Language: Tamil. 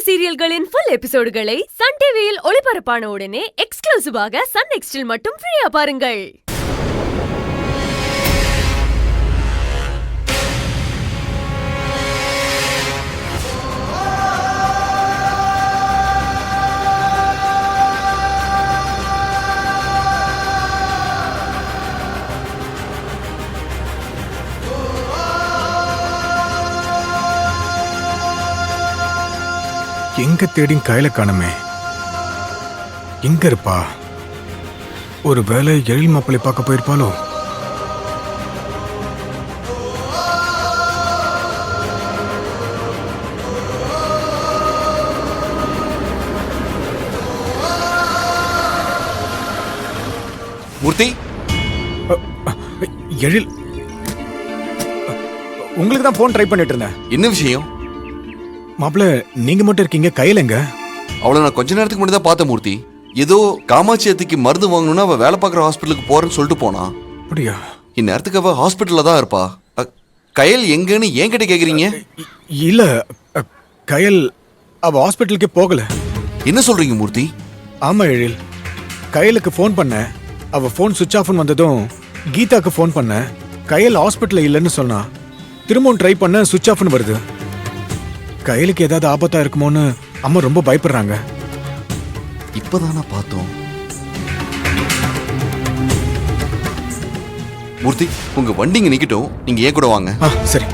சீரியல்களின் ஃபுல் எபிசோடுகளை சன் டிவியில் ஒளிபரப்பான உடனே எக்ஸ்க்ளூசிவாக சன் நெக்ஸ்டில் மட்டும் ஃப்ரீயா பாருங்கள். எங்க தேடியும் கையில காணுமே. எங்க இருப்பா? ஒரு வேலை எழில் மாப்பிள்ளை பார்க்க போயிருப்பாளோ? மூர்த்தி, எழில், உங்களுக்கு தான் போன் ட்ரை பண்ணிட்டு இருந்தேன். என்ன விஷயம்? மாப்பிள்ள, நீங்க மட்டும் இருக்கீங்க, கையில எங்க? அவளை நான் கொஞ்ச நேரத்துக்கு முன்னாடி தான் பார்த்தேன் மூர்த்தி. ஏதோ காமாட்சி அத்தைக்கு மருந்து வாங்கணும்னு அவ வேலை பார்க்குற ஹாஸ்பிட்டலுக்கு போறேன்னு சொல்லிட்டு போனா. அப்படியா? இந்நேரத்துக்கு அவ ஹாஸ்பிட்டல்ல தான் இருப்பா. கயல் எங்கன்னு என்கிட்ட கேக்குறீங்க? இல்ல, கயல் அவ ஹாஸ்பிட்டலுக்கே போகல. என்ன சொல்றீங்க மூர்த்தி? ஆமா எழில், கயலுக்கு போன் பண்ண, அவ போன் சுவிட்ச் ஆஃப் வந்ததும் கீதாக்கு போன் பண்ண, கயல் ஹாஸ்பிட்டல்ல இல்லைன்னு சொன்னா. திரும்பவும் ட்ரை பண்ண, சுவிட்ச் ஆஃப்னு வருது. கையிலுக்கு ஏதாவது ஆபத்தா இருக்குமோன்னு அம்மா ரொம்ப பயப்படுறாங்க. இப்பதானா பார்த்தோம். மூர்த்தி, உங்க வண்டிங்க நிக்கட்டும், நீங்க ஏன் கூட வாங்க. சரி.